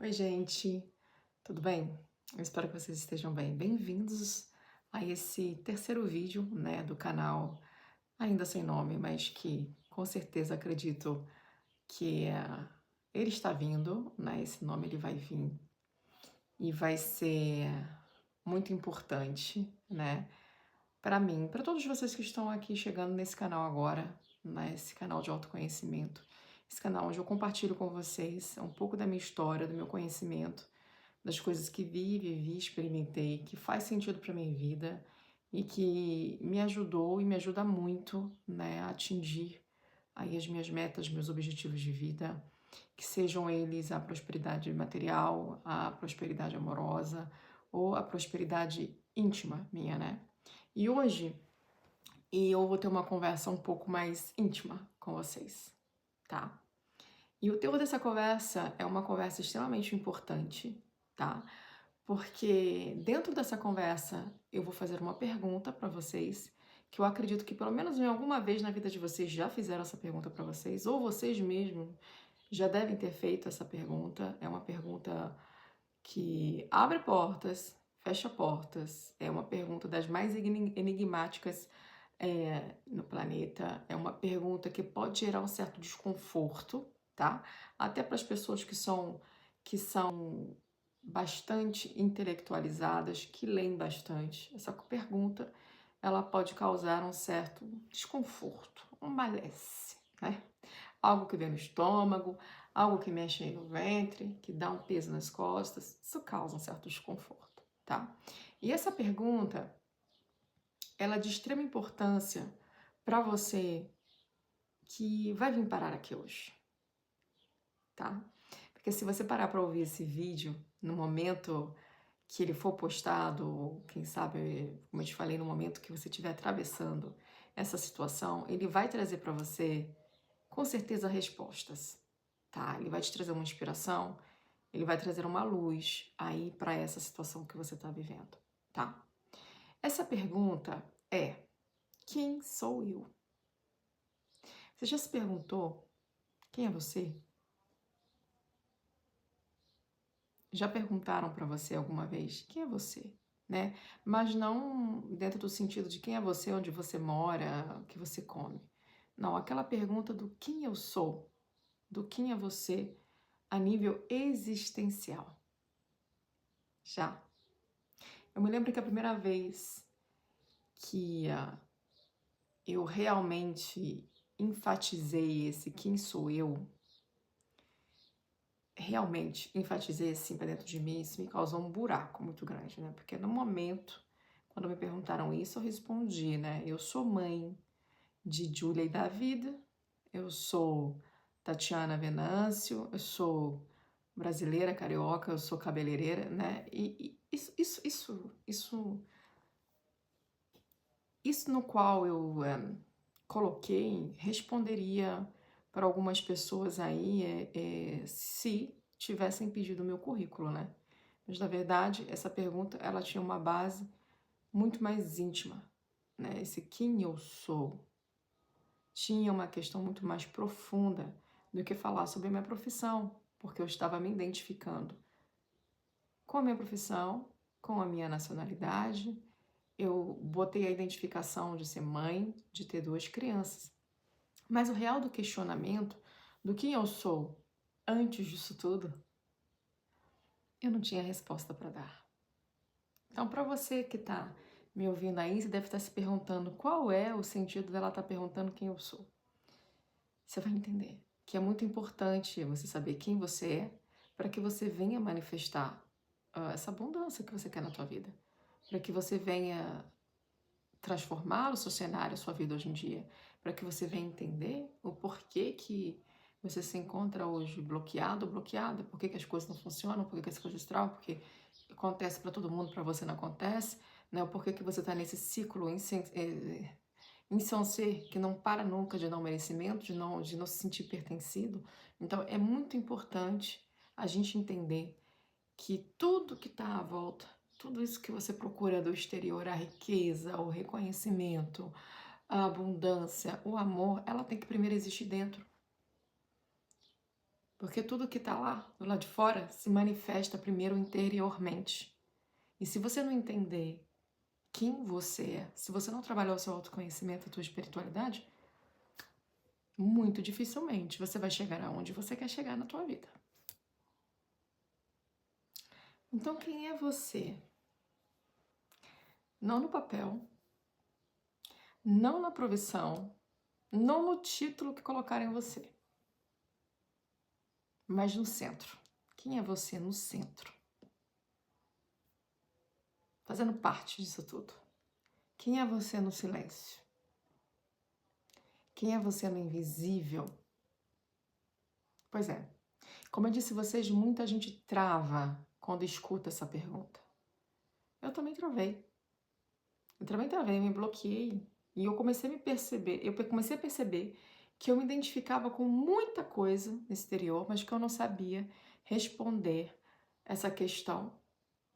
Oi, gente, tudo bem? Eu espero que vocês estejam bem. Bem-vindos a esse terceiro vídeo, né, do canal, ainda sem nome, mas que com certeza acredito que ele está vindo, né? Esse nome ele vai vir e vai ser muito importante, né, para mim, para todos vocês que estão aqui chegando nesse canal agora, nesse canal de autoconhecimento, esse canal onde eu compartilho com vocês um pouco da minha história, do meu conhecimento, das coisas que vivi, experimentei, que faz sentido para minha vida e que me ajudou e me ajuda muito, né, a atingir aí as minhas metas, meus objetivos de vida, que sejam eles a prosperidade material, a prosperidade amorosa ou a prosperidade íntima minha, né? E hoje eu vou ter uma conversa um pouco mais íntima com vocês, tá? E o teor dessa conversa é uma conversa extremamente importante, tá? Porque dentro dessa conversa eu vou fazer uma pergunta para vocês, que eu acredito que pelo menos em alguma vez na vida de vocês já fizeram essa pergunta para vocês, ou vocês mesmos já devem ter feito essa pergunta. É uma pergunta que abre portas, fecha portas, é uma pergunta das mais enigmáticas no planeta, é uma pergunta que pode gerar um certo desconforto, tá? Até para as pessoas que são bastante intelectualizadas, que leem bastante. Essa pergunta, ela pode causar um certo desconforto, um malesse, né? Algo que vem no estômago, algo que mexe aí no ventre, que dá um peso nas costas, isso causa um certo desconforto, tá? E essa pergunta, ela é de extrema importância para você que vai vir parar aqui hoje, tá? Porque se você parar para ouvir esse vídeo no momento que ele for postado, ou quem sabe, como eu te falei, no momento que você estiver atravessando essa situação, ele vai trazer para você, com certeza, respostas, tá? Ele vai te trazer uma inspiração, ele vai trazer uma luz aí para essa situação que você está vivendo, tá? Essa pergunta é: quem sou eu? Você já se perguntou quem é você? Já perguntaram para você alguma vez quem é você, né? Mas não dentro do sentido de quem é você, onde você mora, o que você come. Não, aquela pergunta do quem eu sou, do quem é você a nível existencial. Já. Eu me lembro que a primeira vez que eu realmente enfatizei esse quem sou eu, realmente enfatizei assim para dentro de mim, isso me causou um buraco muito grande, né? Porque no momento, quando me perguntaram isso, eu respondi, né? Eu sou mãe de Júlia e Davida, eu sou Tatiana Venâncio, eu sou brasileira, carioca, eu sou cabeleireira, né? E isso no qual eu coloquei responderia para algumas pessoas aí se tivessem pedido o meu currículo, né? Mas na verdade essa pergunta ela tinha uma base muito mais íntima, né? Esse quem eu sou tinha uma questão muito mais profunda do que falar sobre a minha profissão, porque eu estava me identificando com a minha profissão, com a minha nacionalidade. Eu botei a identificação de ser mãe, de ter duas crianças. Mas o real do questionamento do quem eu sou antes disso tudo, eu não tinha resposta para dar. Então, para você que está me ouvindo aí, você deve estar se perguntando qual é o sentido dela estar perguntando quem eu sou. Você vai entender que é muito importante você saber quem você é para que você venha manifestar essa abundância que você quer na tua vida, para que você venha transformar o seu cenário, a sua vida hoje em dia, para que você venha entender o porquê que você se encontra hoje bloqueado ou bloqueada, por que as coisas não funcionam, por que as coisas travam, porque acontece para todo mundo, para você não acontece, né? O porquê que você está nesse ciclo insensé que não para nunca de não merecimento, de não se sentir pertencido. Então é muito importante a gente entender que tudo que está à volta, tudo isso que você procura do exterior, a riqueza, o reconhecimento, a abundância, o amor, ela tem que primeiro existir dentro. Porque tudo que está lá, do lado de fora, se manifesta primeiro interiormente. E se você não entender quem você é, se você não trabalhar o seu autoconhecimento, a tua espiritualidade, muito dificilmente você vai chegar aonde você quer chegar na tua vida. Então, quem é você? Não no papel, não na profissão, não no título que colocarem em você, mas no centro. Quem é você no centro? Fazendo parte disso tudo. Quem é você no silêncio? Quem é você no invisível? Pois é, como eu disse a vocês, muita gente trava quando escuta essa pergunta. Eu também travei. Me bloqueei. E eu comecei a me perceber, comecei a perceber que eu me identificava com muita coisa no exterior, mas que eu não sabia responder essa questão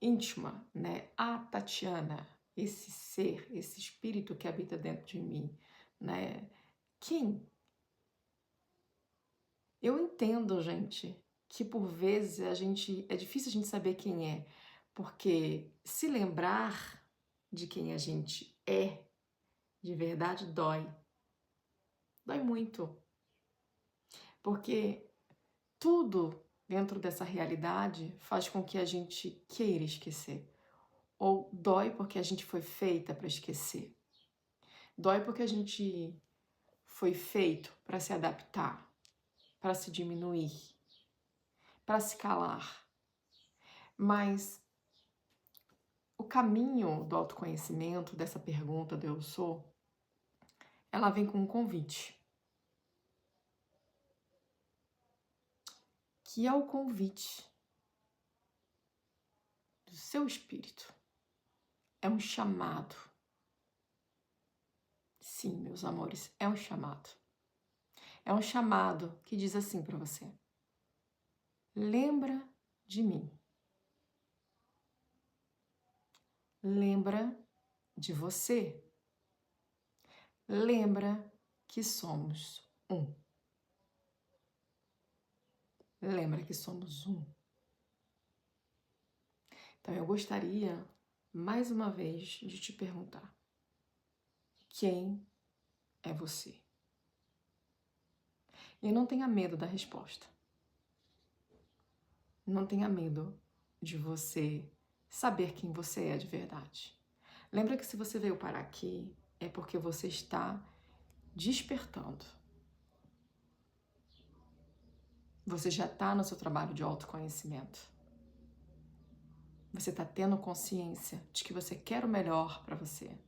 íntima, né? A Tatiana, esse ser, esse espírito que habita dentro de mim, né? Quem? Eu entendo, gente, que por vezes é difícil a gente saber quem é, porque se lembrar de quem a gente é, de verdade, dói. Dói muito. Porque tudo dentro dessa realidade faz com que a gente queira esquecer. Ou dói porque a gente foi feita para esquecer. Dói porque a gente foi feito para se adaptar, para se diminuir, para se calar. Mas o caminho do autoconhecimento, dessa pergunta do eu sou, ela vem com um convite. Que é o convite do seu espírito. É um chamado. Sim, meus amores, é um chamado. É um chamado que diz assim para você: lembra de mim. Lembra de você. Lembra que somos um. Lembra que somos um. Então eu gostaria, mais uma vez, de te perguntar: quem é você? E não tenha medo da resposta. Não tenha medo de você saber quem você é de verdade. Lembra que se você veio parar aqui, é porque você está despertando. Você já está no seu trabalho de autoconhecimento. Você está tendo consciência de que você quer o melhor para você,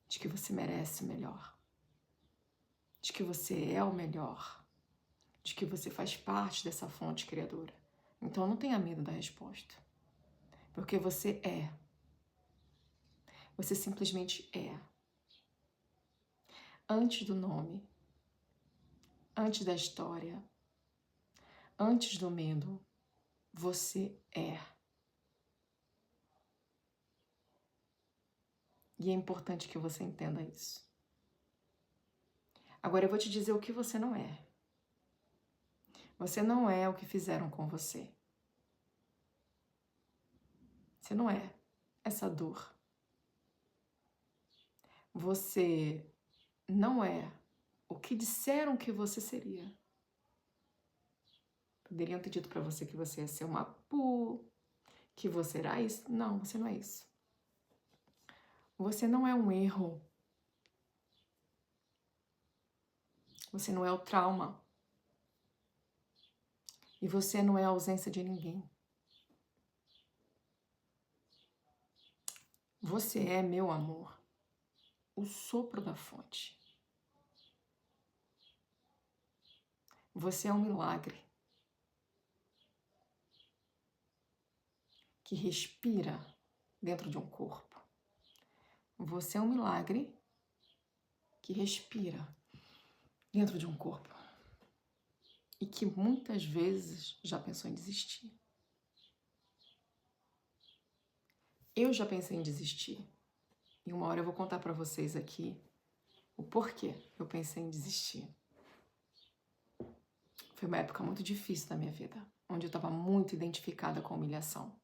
de que você merece o melhor, de que você é o melhor, de que você faz parte dessa fonte criadora. Então não tenha medo da resposta, porque você é. Você simplesmente é. Antes do nome, antes da história, antes do medo, você é. E é importante que você entenda isso. Agora eu vou te dizer o que você não é. Você não é o que fizeram com você. Você não é essa dor. Você não é o que disseram que você seria. Poderiam ter dito para você que você ia ser uma pu, que você era isso. Não, você não é isso. Você não é um erro. Você não é o trauma. E você não é a ausência de ninguém. Você é, meu amor, o sopro da fonte. Você é um milagre que respira dentro de um corpo. Você é um milagre que respira dentro de um corpo e que muitas vezes já pensou em desistir. Eu já pensei em desistir. E uma hora eu vou contar para vocês aqui o porquê eu pensei em desistir. Foi uma época muito difícil da minha vida, onde eu estava muito identificada com a humilhação.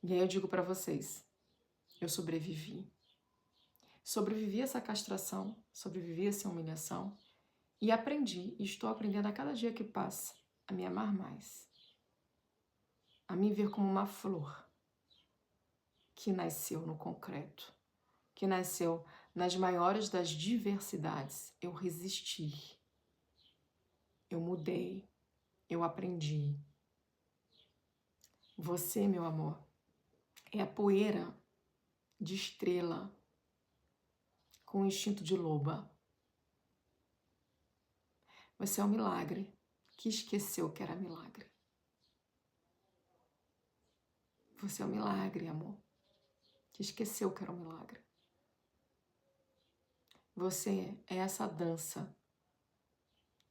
E aí eu digo para vocês, eu sobrevivi. Sobrevivi a essa castração, sobrevivi a essa humilhação e aprendi, e estou aprendendo a cada dia que passa, a me amar mais. A me ver como uma flor que nasceu no concreto, que nasceu nas maiores das diversidades. Eu resisti, eu mudei, eu aprendi. Você, meu amor, é a poeira de estrela com o instinto de loba. Você é um milagre que esqueceu que era milagre. Você é um milagre, amor, que esqueceu que era um milagre. Você é essa dança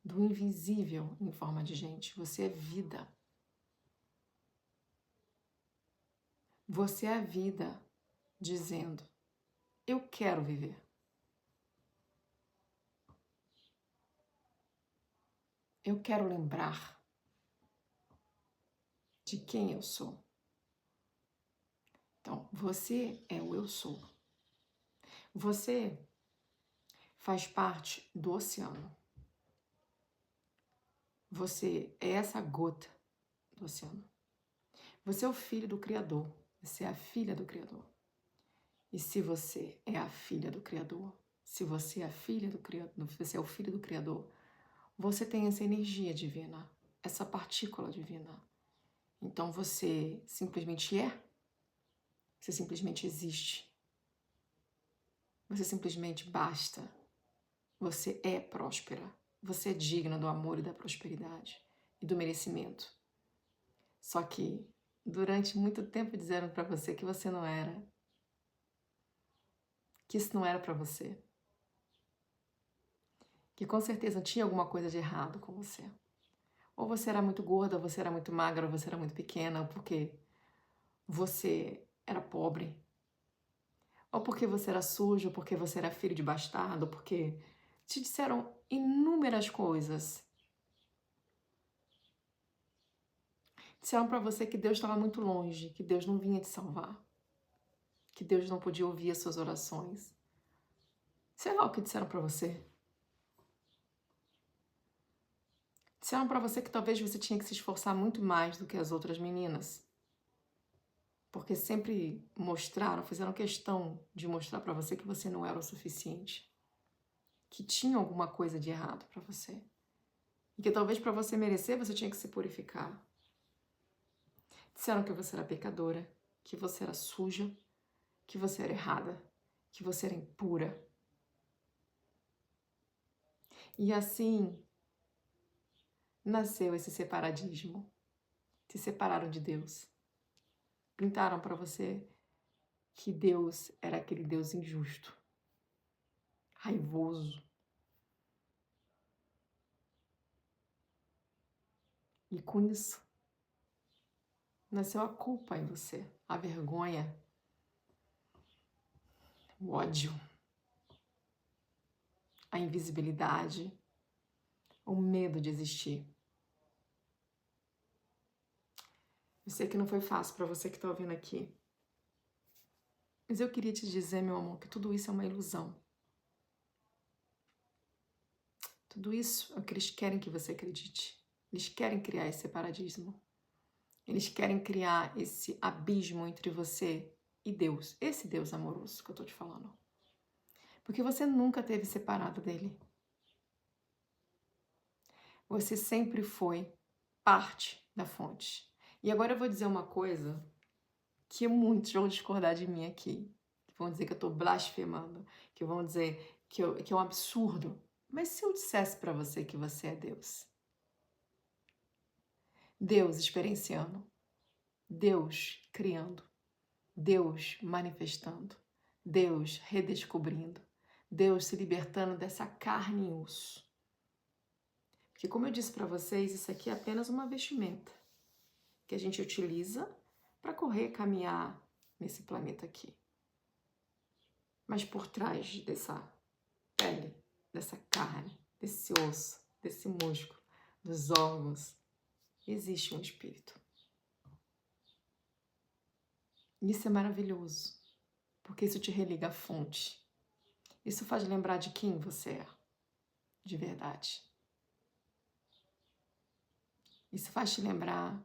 do invisível em forma de gente. Você é vida. Você é a vida dizendo, eu quero viver. Eu quero lembrar de quem eu sou. Então, você é o eu sou. Você faz parte do oceano. Você é essa gota do oceano. Você é o filho do Criador. Você é a filha do Criador. E se você é a filha do Criador, se você é a filha do Criador, você é o filho do Criador, você tem essa energia divina, essa partícula divina. Então você simplesmente é. Você simplesmente existe. Você simplesmente basta. Você é próspera. Você é digna do amor e da prosperidade e do merecimento. Só que durante muito tempo disseram para você que você não era. Que isso não era para você. Que com certeza tinha alguma coisa de errado com você. Ou você era muito gorda, ou você era muito magra, ou você era muito pequena, ou porque você era pobre. Ou porque você era sujo, ou porque você era filho de bastardo, ou porque te disseram inúmeras coisas. Disseram para você que Deus estava muito longe, que Deus não vinha te salvar, que Deus não podia ouvir as suas orações. Sei lá o que disseram para você. Disseram para você que talvez você tinha que se esforçar muito mais do que as outras meninas. Porque sempre mostraram, fizeram questão de mostrar para você que você não era o suficiente. Que tinha alguma coisa de errado para você. E que talvez para você merecer, você tinha que se purificar. Disseram que você era pecadora, que você era suja, que você era errada, que você era impura. E assim nasceu esse separadismo. Se separaram de Deus. Pintaram para você que Deus era aquele Deus injusto, raivoso. E com isso, nasceu a culpa em você, a vergonha, o ódio, a invisibilidade, o medo de existir. Eu sei que não foi fácil para você que está ouvindo aqui, mas eu queria te dizer, meu amor, que tudo isso é uma ilusão. Tudo isso é o que eles querem que você acredite. Eles querem criar esse separadismo. Eles querem criar esse abismo entre você e Deus. Esse Deus amoroso que eu tô te falando. Porque você nunca teve separado dele. Você sempre foi parte da fonte. E agora eu vou dizer uma coisa que muitos vão discordar de mim aqui. Que vão dizer que eu tô blasfemando. Que vão dizer que é um absurdo. Mas se eu dissesse para você que você é Deus? Deus experienciando. Deus criando. Deus manifestando. Deus redescobrindo. Deus se libertando dessa carne e osso. Porque como eu disse para vocês, isso aqui é apenas uma vestimenta que a gente utiliza para correr, caminhar nesse planeta aqui. Mas por trás dessa pele, dessa carne, desse osso, desse músculo, dos órgãos, existe um espírito. Isso é maravilhoso, porque isso te religa à fonte. Isso faz lembrar de quem você é, de verdade. Isso faz te lembrar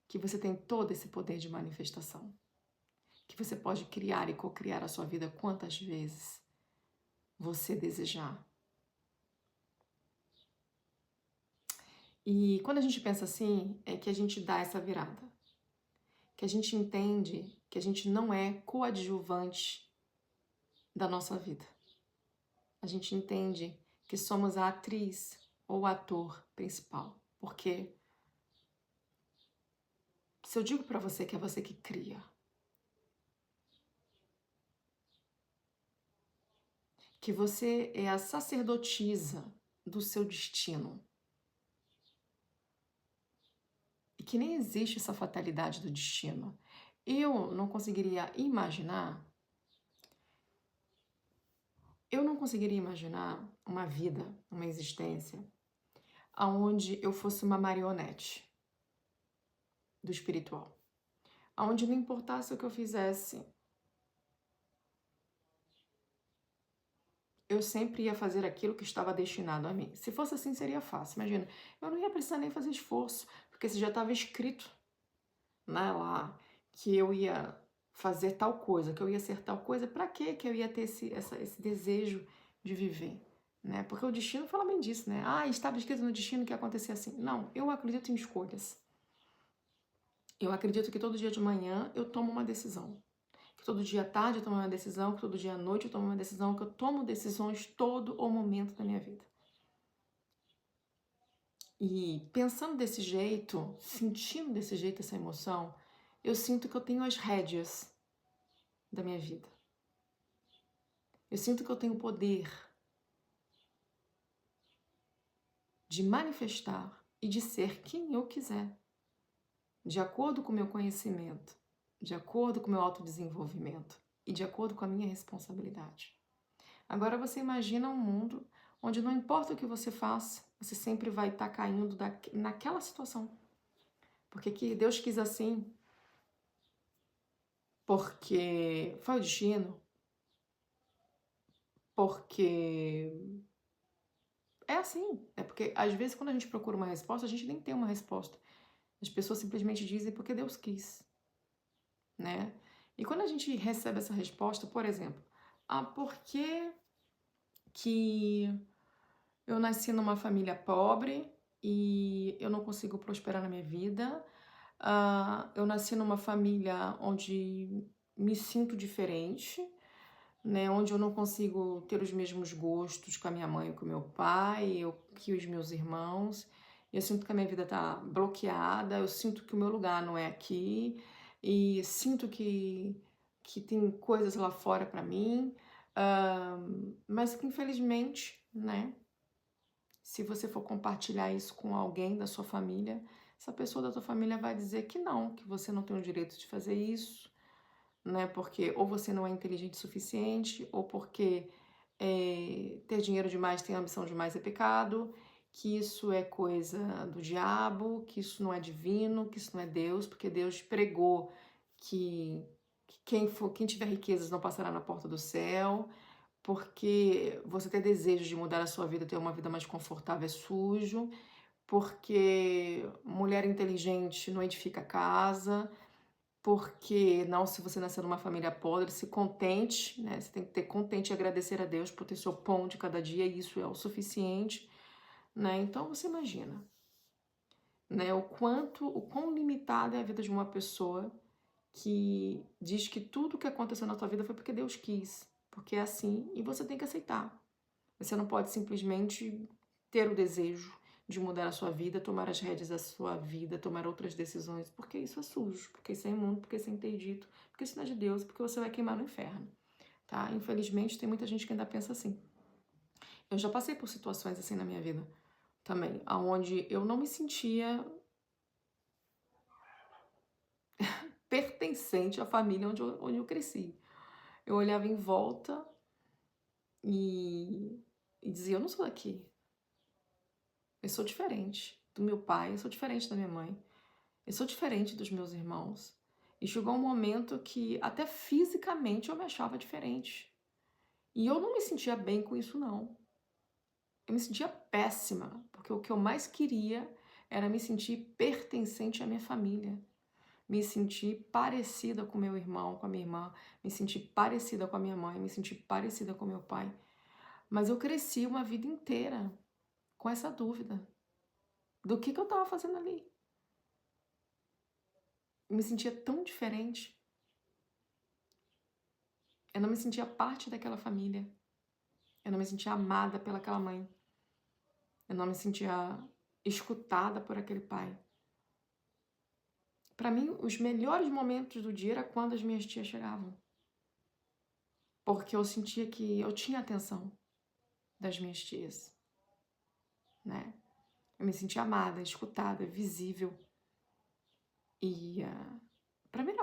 que você tem todo esse poder de manifestação, que você pode criar e cocriar a sua vida quantas vezes você desejar. E quando a gente pensa assim, é que a gente dá essa virada, que a gente entende que a gente não é coadjuvante da nossa vida. A gente entende que somos a atriz ou o ator principal, porque se eu digo para você que é você que cria, que você é a sacerdotisa do seu destino, e que nem existe essa fatalidade do destino, eu não conseguiria imaginar uma vida, uma existência, onde eu fosse uma marionete do espiritual, onde não importasse o que eu fizesse, eu sempre ia fazer aquilo que estava destinado a mim. Se fosse assim, seria fácil. Imagina, eu não ia precisar nem fazer esforço, porque se já estava escrito, né, lá, que eu ia fazer tal coisa, que eu ia ser tal coisa, para que eu ia ter esse desejo de viver? Né? Porque o destino fala bem disso, né? Ah, estava escrito no destino que ia acontecer assim. Não, eu acredito em escolhas. Eu acredito que todo dia de manhã eu tomo uma decisão. Que todo dia à tarde eu tomo uma decisão, que todo dia à noite eu tomo uma decisão, que eu tomo decisões todo o momento da minha vida. E pensando desse jeito, sentindo desse jeito essa emoção, eu sinto que eu tenho as rédeas da minha vida. Eu sinto que eu tenho o poder de manifestar e de ser quem eu quiser, de acordo com o meu conhecimento, de acordo com o meu autodesenvolvimento e de acordo com a minha responsabilidade. Agora você imagina um mundo onde não importa o que você faça, você sempre vai estar caindo naquela situação. Porque que Deus quis assim, porque foi o destino, porque é assim. É porque às vezes quando a gente procura uma resposta, a gente nem tem uma resposta. As pessoas simplesmente dizem porque Deus quis, né? E quando a gente recebe essa resposta, por exemplo, por que eu nasci numa família pobre e eu não consigo prosperar na minha vida? Eu nasci numa família onde me sinto diferente, né? Onde eu não consigo ter os mesmos gostos com a minha mãe e com o meu pai, que os meus irmãos. Eu sinto que a minha vida está bloqueada, eu sinto que o meu lugar não é aqui e sinto que tem coisas lá fora para mim, mas que infelizmente, né? Se você for compartilhar isso com alguém da sua família, essa pessoa da tua família vai dizer que não, que você não tem o direito de fazer isso, né? Porque ou você não é inteligente o suficiente, ou porque ter dinheiro demais, ter ambição demais é pecado, que isso é coisa do diabo, que isso não é divino, que isso não é Deus, porque Deus pregou que quem tiver riquezas não passará na porta do céu, porque você ter desejo de mudar a sua vida, ter uma vida mais confortável é sujo, porque mulher inteligente não edifica casa, porque não, se você nascer numa família pobre, se contente, né? Você tem que ter contente e agradecer a Deus por ter seu pão de cada dia, e isso é o suficiente, né? Então você imagina, né, o quão limitada é a vida de uma pessoa que diz que tudo que aconteceu na tua vida foi porque Deus quis, porque é assim e você tem que aceitar. Você não pode simplesmente ter o desejo de mudar a sua vida, tomar as rédeas da sua vida, tomar outras decisões, porque isso é sujo, porque isso é imundo, porque isso é interdito, porque isso não é de Deus, porque você vai queimar no inferno, tá? Infelizmente, tem muita gente que ainda pensa assim. Eu já passei por situações assim na minha vida também, onde eu não me sentia pertencente à família onde eu cresci. Eu olhava em volta e dizia, eu não sou daqui. Eu sou diferente do meu pai, eu sou diferente da minha mãe, eu sou diferente dos meus irmãos. E chegou um momento que até fisicamente eu me achava diferente. E eu não me sentia bem com isso, não. Eu me sentia péssima, porque o que eu mais queria era me sentir pertencente à minha família. Me sentir parecida com meu irmão, com a minha irmã, me sentir parecida com a minha mãe, me sentir parecida com meu pai. Mas eu cresci uma vida inteira com essa dúvida do que eu estava fazendo ali. Eu me sentia tão diferente. Eu não me sentia parte daquela família. Eu não me sentia amada pelaquela mãe. Eu não me sentia escutada por aquele pai. Para mim, os melhores momentos do dia era quando as minhas tias chegavam. Porque eu sentia que eu tinha atenção das minhas tias, né? Eu me sentia amada, escutada, visível. E para mim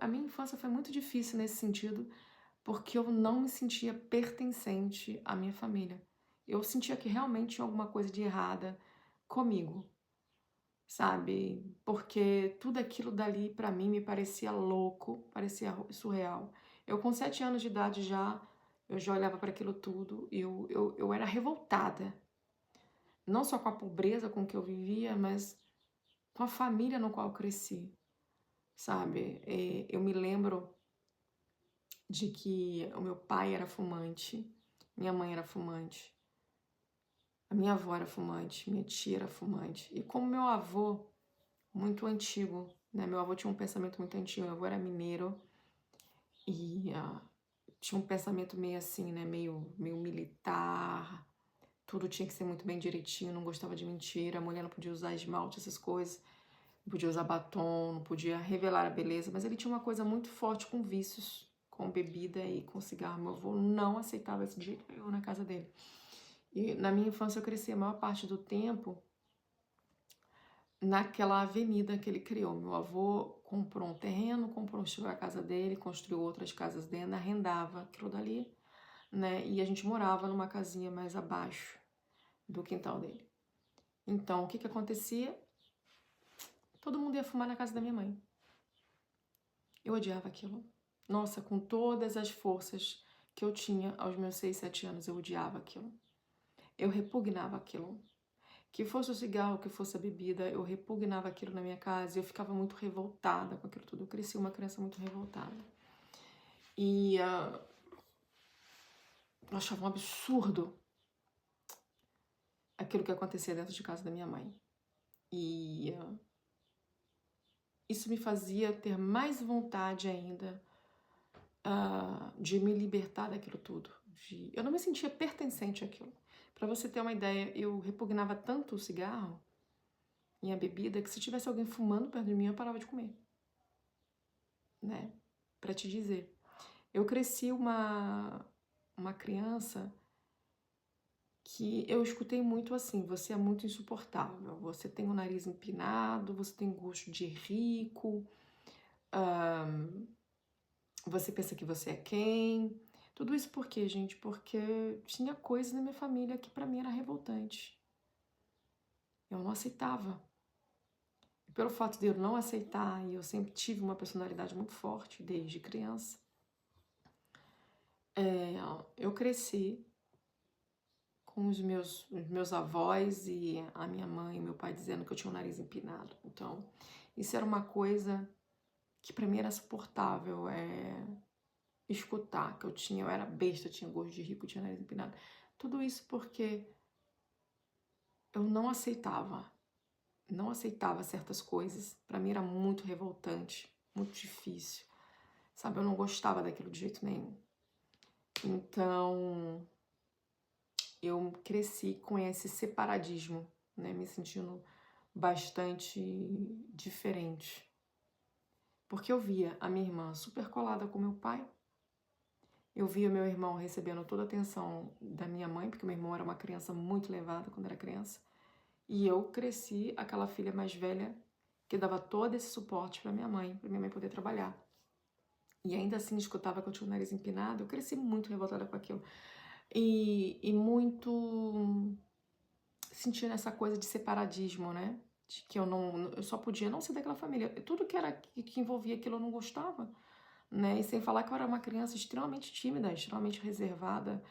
a minha infância foi muito difícil nesse sentido, porque eu não me sentia pertencente à minha família. Eu sentia que realmente tinha alguma coisa de errada comigo, sabe? Porque tudo aquilo dali para mim me parecia louco, parecia surreal. Eu com 7 anos de idade eu já olhava para aquilo tudo e eu era revoltada. Não só com a pobreza com que eu vivia, mas com a família no qual eu cresci, sabe? Eu me lembro de que o meu pai era fumante, minha mãe era fumante, a minha avó era fumante, minha tia era fumante. E como meu avô, muito antigo, né? Meu avô tinha um pensamento muito antigo, meu avô era mineiro e tinha um pensamento meio assim, né? Meio militar, tudo tinha que ser muito bem direitinho, não gostava de mentira, a mulher não podia usar esmalte, essas coisas, não podia usar batom, não podia revelar a beleza, mas ele tinha uma coisa muito forte com vícios, com bebida e com cigarro. Meu avô não aceitava esse jeito nenhum na casa dele. E na minha infância eu cresci a maior parte do tempo naquela avenida que ele criou. Meu avô comprou um terreno, construiu a casa dele, construiu outras casas dentro, arrendava aquilo dali, né? E a gente morava numa casinha mais abaixo do quintal dele. Então, o que acontecia? Todo mundo ia fumar na casa da minha mãe. Eu odiava aquilo. Nossa, com todas as forças que eu tinha aos meus 6, 7 anos, eu odiava aquilo. Eu repugnava aquilo. Que fosse o cigarro, que fosse a bebida, eu repugnava aquilo na minha casa e eu ficava muito revoltada com aquilo tudo. Eu cresci uma criança muito revoltada. E eu achava um absurdo aquilo que acontecia dentro de casa da minha mãe. E isso me fazia ter mais vontade ainda de me libertar daquilo tudo. Eu não me sentia pertencente àquilo. Para você ter uma ideia, eu repugnava tanto o cigarro e a bebida que se tivesse alguém fumando perto de mim, eu parava de comer. Né? Para te dizer. Eu cresci uma criança que eu escutei muito assim: você é muito insuportável, você tem o nariz empinado, você tem gosto de rico, você pensa que você é quem? Tudo isso por quê, gente? Porque tinha coisas na minha família que para mim era revoltante. Eu não aceitava. E pelo fato de eu não aceitar, e eu sempre tive uma personalidade muito forte desde criança, eu cresci com os meus avós e a minha mãe e meu pai dizendo que eu tinha o nariz empinado. Então, isso era uma coisa que para mim era suportável, escutar que eu era besta, tinha gosto de rico, tinha nariz empinado. Tudo isso porque eu não aceitava certas coisas. Para mim era muito revoltante, muito difícil, sabe? Eu não gostava daquilo de jeito nenhum. Então, eu cresci com esse separadismo, né? Me sentindo bastante diferente. Porque eu via a minha irmã super colada com meu pai, eu via meu irmão recebendo toda a atenção da minha mãe, porque meu irmão era uma criança muito levada quando era criança, e eu cresci aquela filha mais velha que dava todo esse suporte para minha mãe poder trabalhar. E ainda assim escutava que eu tinha o nariz empinado, eu cresci muito revoltada com aquilo. E muito sentindo essa coisa de separatismo, né? De que eu só podia não ser daquela família. Tudo que envolvia aquilo eu não gostava, né? E sem falar que eu era uma criança extremamente tímida, extremamente reservada.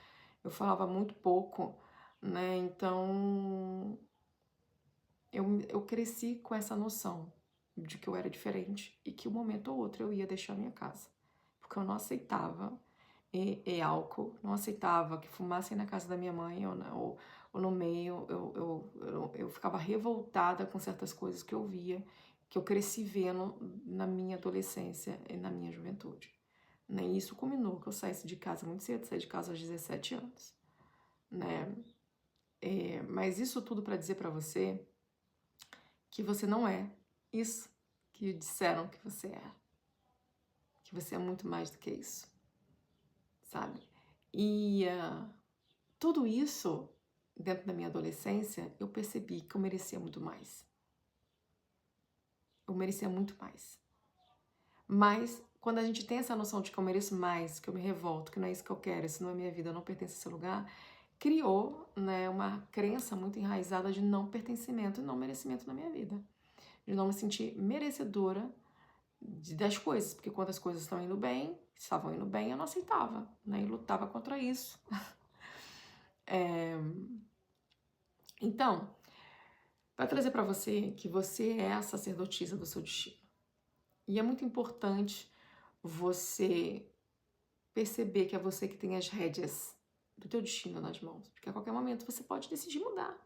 Eu falava muito pouco, né? Então, eu cresci com essa noção de que eu era diferente e que um momento ou outro eu ia deixar minha casa. Porque eu não aceitava álcool, não aceitava que fumassem na casa da minha mãe ou no meio. Eu ficava revoltada com certas coisas que eu via, que eu cresci vendo na minha adolescência e na minha juventude. Né? E isso culminou que eu saísse de casa muito cedo, saí de casa aos 17 anos. Né? Mas isso tudo para dizer para você que você não é isso que disseram que você é. Que você é muito mais do que isso, sabe? E tudo isso, dentro da minha adolescência, eu percebi que eu merecia muito mais. Eu merecia muito mais. Mas, quando a gente tem essa noção de que eu mereço mais, que eu me revolto, que não é isso que eu quero, isso não é minha vida, eu não pertenço a esse lugar, criou, né, uma crença muito enraizada de não pertencimento e não merecimento na minha vida. De não me sentir merecedora das coisas, porque quando as coisas estavam indo bem, eu não aceitava, né, e lutava contra isso. Então, para trazer para você que você é a sacerdotisa do seu destino. E é muito importante você perceber que é você que tem as rédeas do teu destino nas mãos, porque a qualquer momento você pode decidir mudar.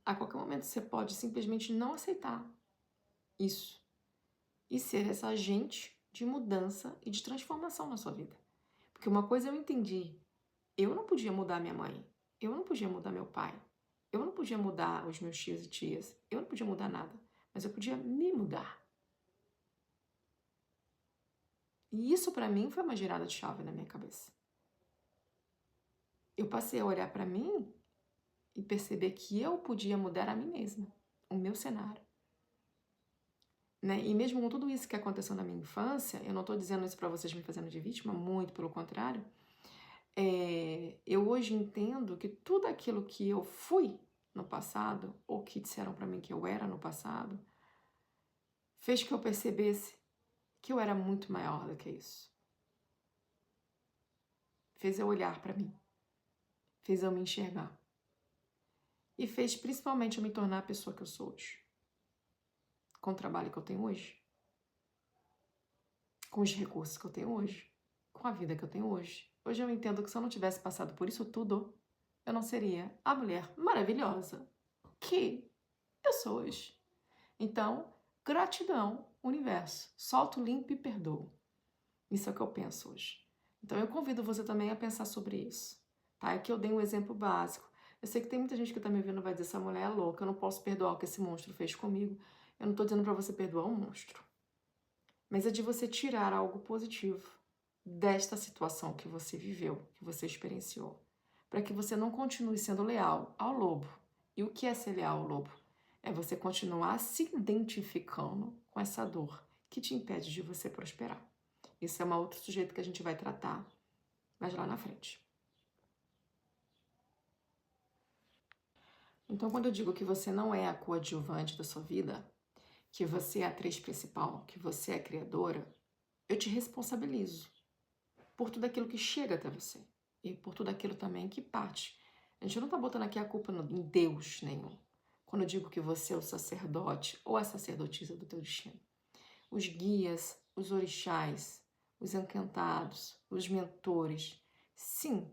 A qualquer momento você pode simplesmente não aceitar isso e ser essa agente de mudança e de transformação na sua vida. Porque uma coisa eu entendi, eu não podia mudar minha mãe, eu não podia mudar meu pai, eu não podia mudar os meus tios e tias, eu não podia mudar nada, mas eu podia me mudar. E isso para mim foi uma girada de chave na minha cabeça. Eu passei a olhar para mim e perceber que eu podia mudar a mim mesma, o meu cenário. Né? E mesmo com tudo isso que aconteceu na minha infância, eu não estou dizendo isso para vocês me fazendo de vítima, muito pelo contrário, eu hoje entendo que tudo aquilo que eu fui no passado, ou que disseram para mim que eu era no passado, fez que eu percebesse que eu era muito maior do que isso. Fez eu olhar para mim, fez eu me enxergar. E fez principalmente eu me tornar a pessoa que eu sou hoje. Com o trabalho que eu tenho hoje. Com os recursos que eu tenho hoje. Com a vida que eu tenho hoje. Hoje eu entendo que se eu não tivesse passado por isso tudo, eu não seria a mulher maravilhosa que eu sou hoje. Então, gratidão, universo. Solto, limpo e perdoo. Isso é o que eu penso hoje. Então, eu convido você também a pensar sobre isso. Tá? Aqui eu dei um exemplo básico. Eu sei que tem muita gente que tá me ouvindo e vai dizer, essa mulher é louca, eu não posso perdoar o que esse monstro fez comigo. Eu não tô dizendo para você perdoar um monstro. Mas é de você tirar algo positivo desta situação que você viveu, que você experienciou. Para que você não continue sendo leal ao lobo. E o que é ser leal ao lobo? É você continuar se identificando com essa dor que te impede de você prosperar. Isso é um outro sujeito que a gente vai tratar mais lá na frente. Então, quando eu digo que você não é a coadjuvante da sua vida, que você é a atriz principal, que você é a criadora, eu te responsabilizo por tudo aquilo que chega até você e por tudo aquilo também que parte. A gente não está botando aqui a culpa em Deus nenhum. Quando eu digo que você é o sacerdote ou a sacerdotisa do teu destino. Os guias, os orixás, os encantados, os mentores, sim,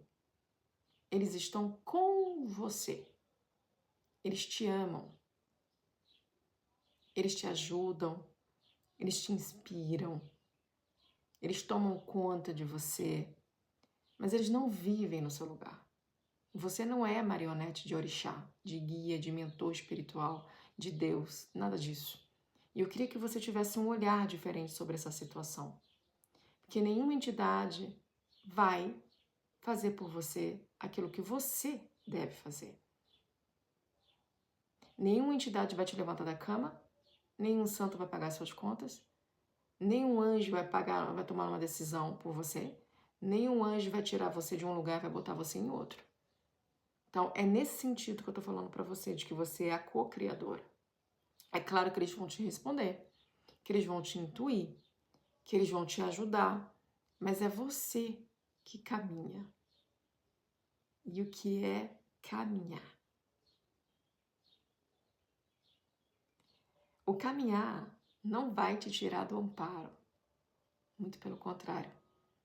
eles estão com você. Eles te amam, eles te ajudam, eles te inspiram, eles tomam conta de você, mas eles não vivem no seu lugar. Você não é marionete de orixá, de guia, de mentor espiritual, de Deus, nada disso. E eu queria que você tivesse um olhar diferente sobre essa situação. Porque nenhuma entidade vai fazer por você aquilo que você deve fazer. Nenhuma entidade vai te levantar da cama, nenhum santo vai pagar suas contas, nenhum anjo vai tomar uma decisão por você, nenhum anjo vai tirar você de um lugar e vai botar você em outro. Então, é nesse sentido que eu tô falando para você, de que você é a co-criadora. É claro que eles vão te responder, que eles vão te intuir, que eles vão te ajudar, mas é você que caminha. E o que é caminhar? O caminhar não vai te tirar do amparo, muito pelo contrário.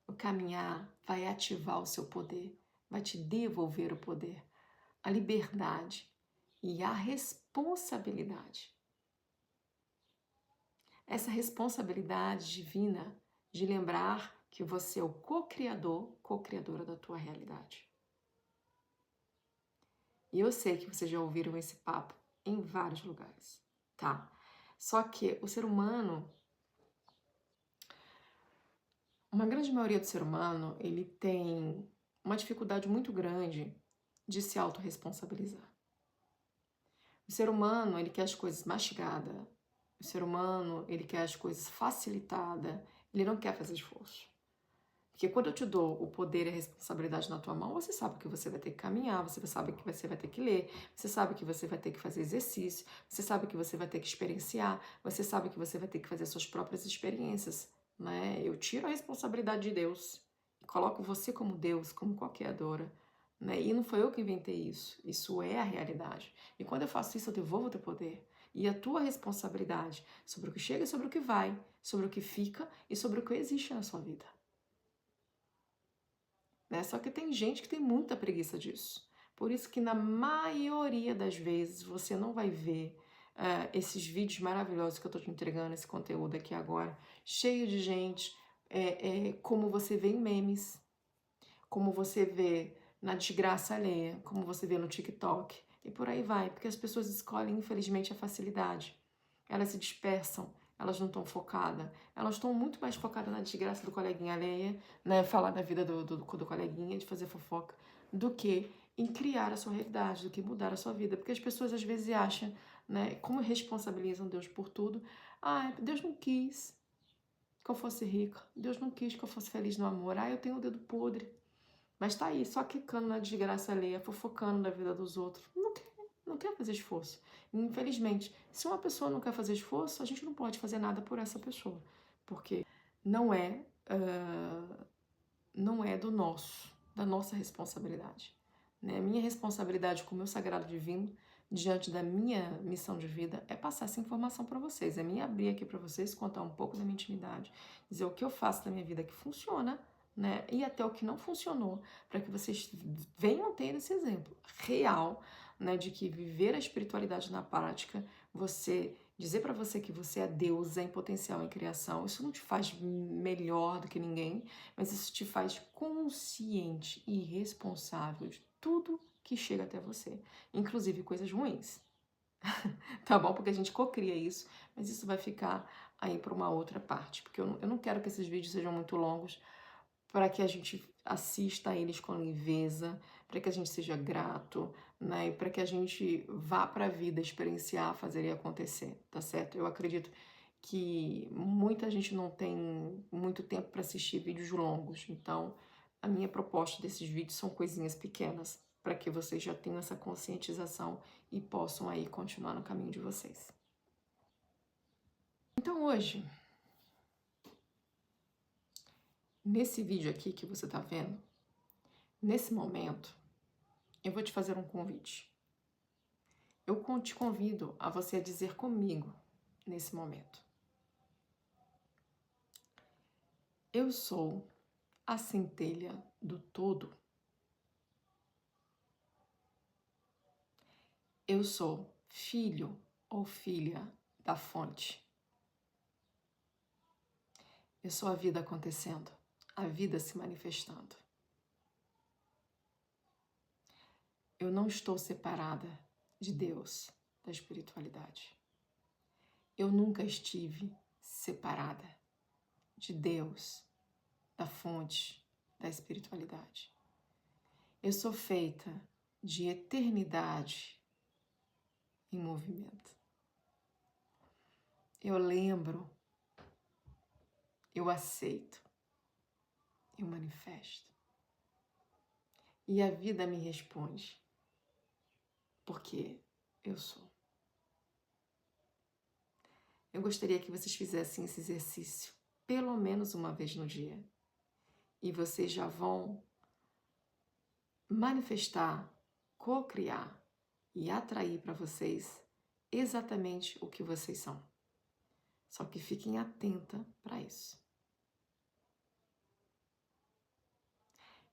O caminhar vai ativar o seu poder, vai te devolver o poder, a liberdade e a responsabilidade. Essa responsabilidade divina de lembrar que você é o co-criador, co-criadora da tua realidade. E eu sei que vocês já ouviram esse papo em vários lugares, tá? Só que o ser humano, uma grande maioria do ser humano, ele tem uma dificuldade muito grande de se autorresponsabilizar. O ser humano, ele quer as coisas mastigadas. O ser humano, ele quer as coisas facilitadas. Ele não quer fazer esforço. Porque quando eu te dou o poder e a responsabilidade na tua mão, você sabe que você vai ter que caminhar, você sabe que você vai ter que ler, você sabe que você vai ter que fazer exercício, você sabe que você vai ter que experienciar, você sabe que você vai ter que fazer suas próprias experiências, né? Eu tiro a responsabilidade de Deus e coloco você como Deus, como co-criadora, né? E não foi eu que inventei isso, isso é a realidade. E quando eu faço isso, eu devolvo o teu poder. E a tua responsabilidade sobre o que chega e sobre o que vai, sobre o que fica e sobre o que existe na sua vida. Né? Só que tem gente que tem muita preguiça disso. Por isso que na maioria das vezes você não vai ver esses vídeos maravilhosos que eu estou te entregando, esse conteúdo aqui agora, cheio de gente, como você vê em memes, como você vê na desgraça alheia, como você vê no TikTok, e por aí vai, porque as pessoas escolhem, infelizmente, a facilidade. Elas se dispersam, elas não estão focadas, elas estão muito mais focadas na desgraça do coleguinha alheia, né, falar da vida do coleguinha, de fazer fofoca, do que em criar a sua realidade, do que mudar a sua vida, porque as pessoas às vezes acham, né, como responsabilizam Deus por tudo, Deus não quis que eu fosse rica, Deus não quis que eu fosse feliz no amor, eu tenho o dedo podre, mas tá aí, só quicando na desgraça alheia, fofocando na vida dos outros. Não quer fazer esforço. Infelizmente, se uma pessoa não quer fazer esforço, a gente não pode fazer nada por essa pessoa. Porque não é, não é da nossa responsabilidade. Né? A minha responsabilidade com o meu sagrado divino, diante da minha missão de vida, é passar essa informação para vocês. É me abrir aqui para vocês, contar um pouco da minha intimidade, dizer o que eu faço da minha vida que funciona, né? E até o que não funcionou, para que vocês venham ter esse exemplo real, né, de que viver a espiritualidade na prática, você dizer para você que você é Deus, é em potencial, em criação, isso não te faz melhor do que ninguém, mas isso te faz consciente e responsável de tudo que chega até você, inclusive coisas ruins. Tá bom? Porque a gente cocria isso, mas isso vai ficar aí para uma outra parte, porque eu não quero que esses vídeos sejam muito longos, para que a gente assista a eles com leveza, para que a gente seja grato, né? E para que a gente vá para a vida experienciar, fazer e acontecer, tá certo? Eu acredito que muita gente não tem muito tempo para assistir vídeos longos, então a minha proposta desses vídeos são coisinhas pequenas, para que vocês já tenham essa conscientização e possam aí continuar no caminho de vocês. Então hoje, nesse vídeo aqui que você está vendo, nesse momento, eu vou te fazer um convite. Eu te convido a você a dizer comigo nesse momento: eu sou a centelha do todo. Eu sou filho ou filha da fonte. Eu sou a vida acontecendo, a vida se manifestando. Eu não estou separada de Deus, da espiritualidade. Eu nunca estive separada de Deus, da fonte, da espiritualidade. Eu sou feita de eternidade em movimento. Eu lembro, eu aceito, eu manifesto. E a vida me responde. porque eu sou. Eu gostaria que vocês fizessem esse exercício pelo menos uma vez no dia. E vocês já vão manifestar, co-criar e atrair para vocês exatamente o que vocês são. Só que fiquem atenta para isso.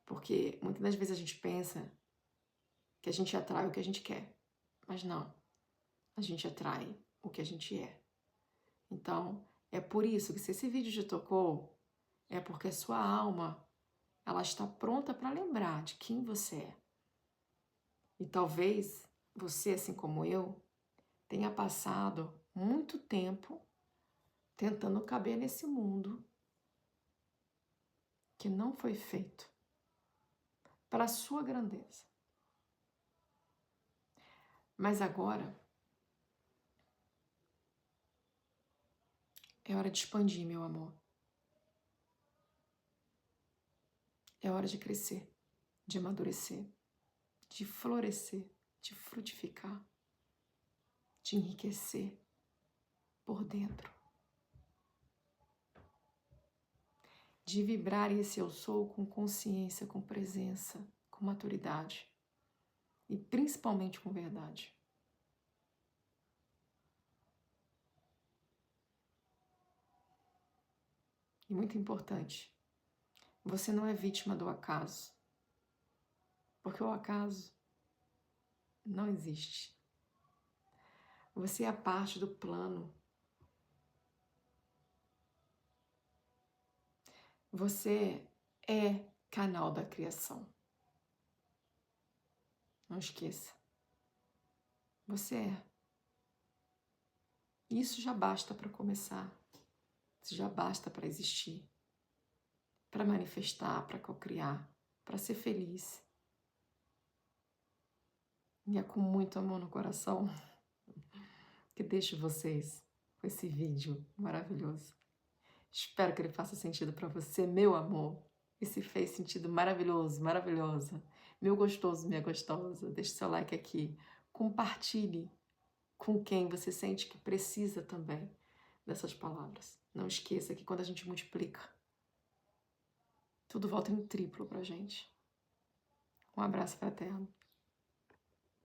Porque muitas das vezes a gente pensa que a gente atrai o que a gente quer. Mas não. A gente atrai o que a gente é. Então, é por isso que se esse vídeo te tocou, é porque a sua alma, ela está pronta para lembrar de quem você é. E talvez você, assim como eu, tenha passado muito tempo tentando caber nesse mundo que não foi feito para a sua grandeza. Mas agora é hora de expandir, meu amor. É hora de crescer, de amadurecer, de florescer, de frutificar, de enriquecer por dentro. De vibrar esse eu sou com consciência, com presença, com maturidade e principalmente com verdade. E muito importante, você não é vítima do acaso, porque o acaso não existe. Você é parte do plano. Você é canal da criação. Não esqueça. Você é. Isso já basta para começar. Isso já basta para existir. Para manifestar, para co-criar, para ser feliz. E é com muito amor no coração que deixo vocês com esse vídeo maravilhoso. Espero que ele faça sentido para você, meu amor. E se fez sentido, maravilhoso, maravilhosa. Meu gostoso, minha gostosa. Deixe seu like aqui. Compartilhe com quem você sente que precisa também dessas palavras. Não esqueça que quando a gente multiplica, tudo volta em triplo pra gente. Um abraço fraterno.